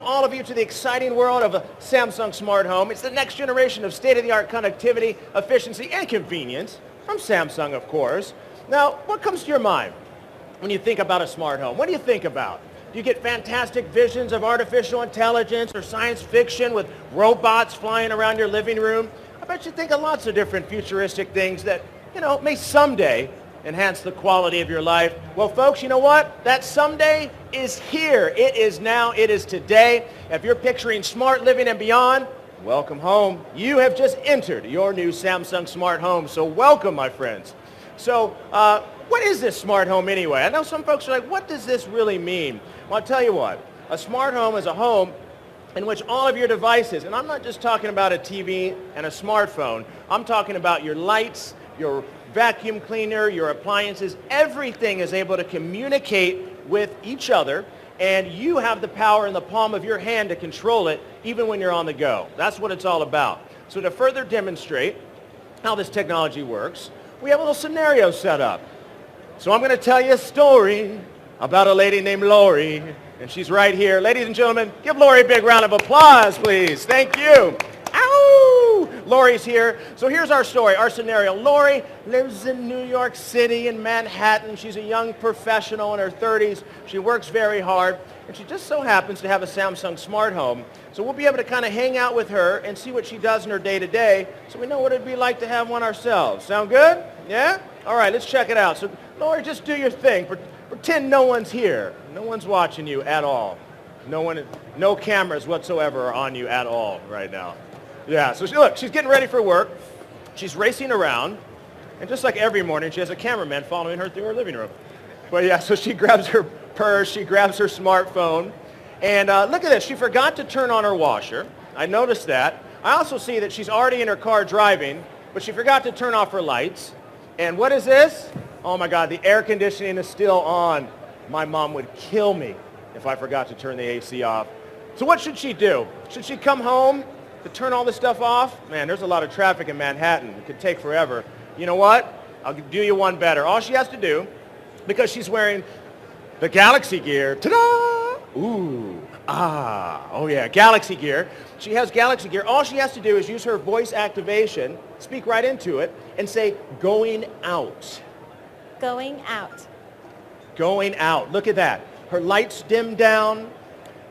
All of you to the exciting world of a Samsung smart home. It's the next generation of state-of-the-art connectivity, efficiency, and convenience from Samsung, of course. Now, what comes to your mind when you think about a smart home? What do you think about? Do you get fantastic visions of artificial intelligence or science fiction with robots flying around your living room? I bet you think of lots of different futuristic things that, may someday enhance the quality of your life. Well, folks, you know what? That someday is here. It is now. It is today. If you're picturing smart living and beyond, welcome home. You have just entered your new Samsung smart home. So welcome, my friends. So what is this smart home anyway? I know some folks are like, what does this really mean? Well, I'll tell you what. A smart home is a home in which all of your devices, and I'm not just talking about a TV and a smartphone. I'm talking about your lights, your vacuum cleaner, your appliances, everything is able to communicate with each other, and you have the power in the palm of your hand to control it even when you're on the go. That's what it's all about. So to further demonstrate how this technology works, we have a little scenario set up. So I'm going to tell you a story about a lady named Lori, and she's right here. Ladies and gentlemen, give Lori a big round of applause, please. Thank you. Ow! Lori's here. So here's our story, our scenario. Lori lives in New York City, in Manhattan. She's a young professional in her 30s. She works very hard, and she just so happens to have a Samsung smart home. So we'll be able to kind of hang out with her and see what she does in her day-to-day so we know what it'd be like to have one ourselves. Sound good? Yeah? All right, let's check it out. So Lori, just do your thing. Pretend no one's here. No one's watching you at all. No cameras whatsoever are on you at all right now. Yeah, so look, she's getting ready for work. She's racing around, and just like every morning, she has a cameraman following her through her living room. But yeah, so she grabs her purse, she grabs her smartphone, and look at this. She forgot to turn on her washer. I noticed that. I also see that she's already in her car driving, but she forgot to turn off her lights. And what is this? Oh my God, the air conditioning is still on. My mom would kill me if I forgot to turn the AC off. So what should she do? Should she come home to turn all this stuff off? Man, there's a lot of traffic in Manhattan. It could take forever. You know what? I'll do you one better. All she has to do, because she's wearing the Galaxy Gear, ta-da! Ooh, oh yeah, Galaxy Gear. She has Galaxy Gear. All she has to do is use her voice activation, speak right into it, and say, going out. Going out. Going out. Look at that. Her lights dim down.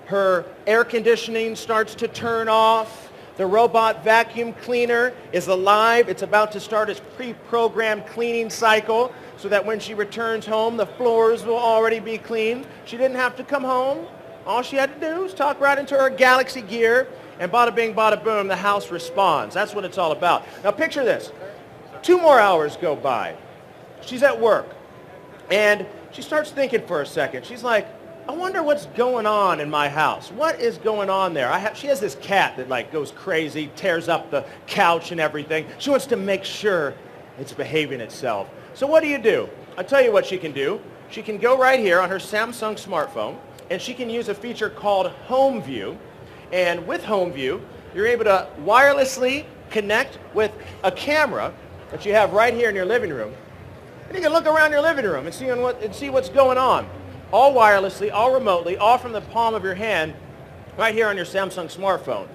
Her air conditioning starts to turn off. The robot vacuum cleaner is alive. It's about to start its pre-programmed cleaning cycle so that when she returns home, the floors will already be clean. She didn't have to come home. All she had to do was talk right into her Galaxy Gear, and bada bing, bada boom, the house responds. That's what it's all about. Now picture this. 2 more hours go by. She's at work, and she starts thinking for a second. She's like, I wonder what's going on in my house. What is going on there? She has this cat that goes crazy, tears up the couch and everything. She wants to make sure it's behaving itself. So what do? I'll tell you what she can do. She can go right here on her Samsung smartphone, and she can use a feature called Home View. And with Home View, you're able to wirelessly connect with a camera that you have right here in your living room. And you can look around your living room and see what's going on. All wirelessly, all remotely, all from the palm of your hand, right here on your Samsung smartphone.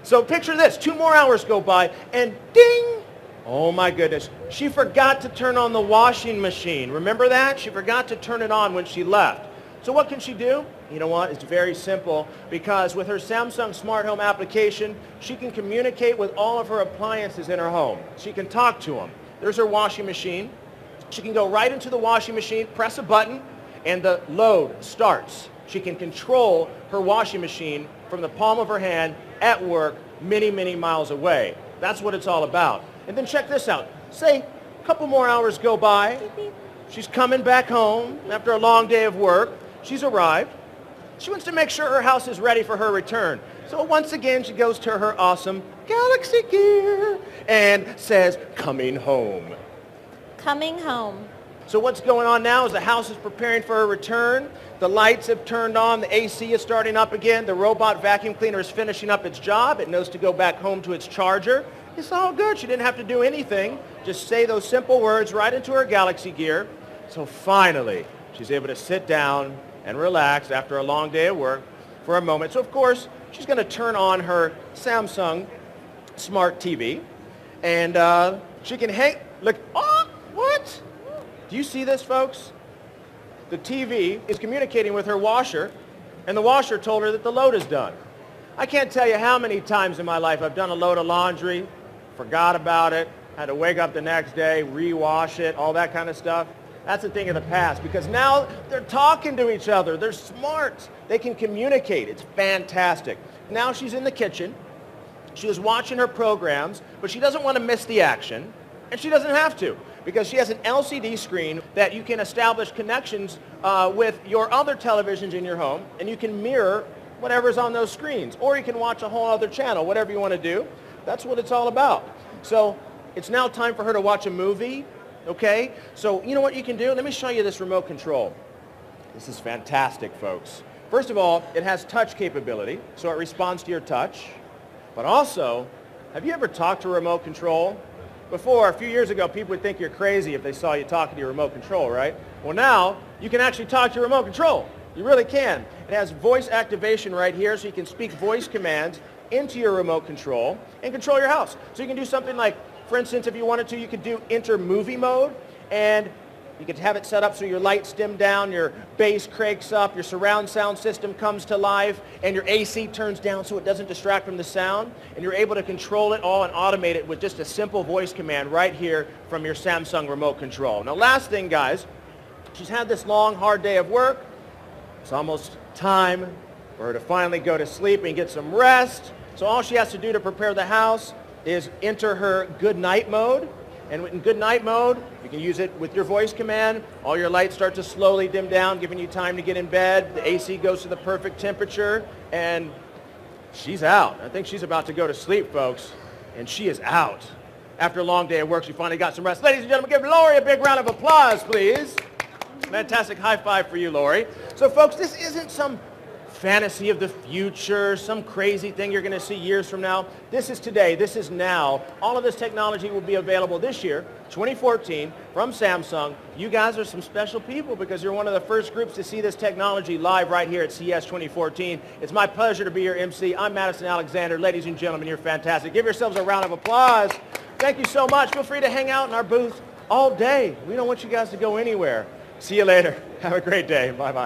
So picture this, 2 more hours go by, and ding! Oh my goodness, she forgot to turn on the washing machine. Remember that? She forgot to turn it on when she left. So what can she do? You know what? It's very simple, because with her Samsung Smart Home application, she can communicate with all of her appliances in her home. She can talk to them. There's her washing machine. She can go right into the washing machine, press a button, and the load starts. She can control her washing machine from the palm of her hand at work many, many miles away. That's what it's all about. And then check this out. Say a couple more hours go by. She's coming back home after a long day of work. She's arrived. She wants to make sure her house is ready for her return. So once again, she goes to her awesome Galaxy Gear and says, coming home. Coming home. So what's going on now is the house is preparing for her return. The lights have turned on. The AC is starting up again. The robot vacuum cleaner is finishing up its job. It knows to go back home to its charger. It's all good. She didn't have to do anything. Just say those simple words right into her Galaxy Gear. So finally, she's able to sit down and relax after a long day of work. for a moment. So of course, she's going to turn on her Samsung Smart TV, and she can look, oh, what? Do you see this, folks? The TV is communicating with her washer, and the washer told her that the load is done. I can't tell you how many times in my life I've done a load of laundry, forgot about it, had to wake up the next day, rewash it, all that kind of stuff. That's a thing of the past because now they're talking to each other. They're smart. They can communicate. It's fantastic. Now she's in the kitchen. She was watching her programs, but she doesn't want to miss the action, and she doesn't have to because she has an LCD screen that you can establish connections with your other televisions in your home, and you can mirror whatever's on those screens, or you can watch a whole other channel, whatever you want to do. That's what it's all about. So it's now time for her to watch a movie, okay? So you know what you can do? Let me show you this remote control. This is fantastic, folks. First of all, it has touch capability, so it responds to your touch. But also, have you ever talked to a remote control? Before, a few years ago, people would think you're crazy if they saw you talking to your remote control, right? Well, now, you can actually talk to your remote control. You really can. It has voice activation right here, so you can speak voice commands into your remote control and control your house. So you can do something like, for instance, if you wanted to, you could do enter movie mode, and you could have it set up so your lights dim down, your bass cranks up, your surround sound system comes to life, and your AC turns down so it doesn't distract from the sound, and you're able to control it all and automate it with just a simple voice command right here from your Samsung remote control. Now, last thing, guys, she's had this long, hard day of work. It's almost time for her to finally go to sleep and get some rest. So all she has to do to prepare the house is enter her good night mode. And in good night mode, you can use it with your voice command. All your lights start to slowly dim down, giving you time to get in bed. The AC goes to the perfect temperature, and she's out. I think she's about to go to sleep, folks, and she is out. After a long day of work, she finally got some rest. Ladies and gentlemen, give Lori a big round of applause, please. Fantastic high five for you, Lori. So, folks, this isn't some fantasy of the future, some crazy thing you're going to see years from now. This is today. This is now. All of this technology will be available this year, 2014, from Samsung. You guys are some special people because you're one of the first groups to see this technology live right here at CES 2014. It's my pleasure to be your MC. I'm Madison Alexander. Ladies and gentlemen, you're fantastic. Give yourselves a round of applause. Thank you so much. Feel free to hang out in our booth all day. We don't want you guys to go anywhere. See you later. Have a great day. Bye-bye.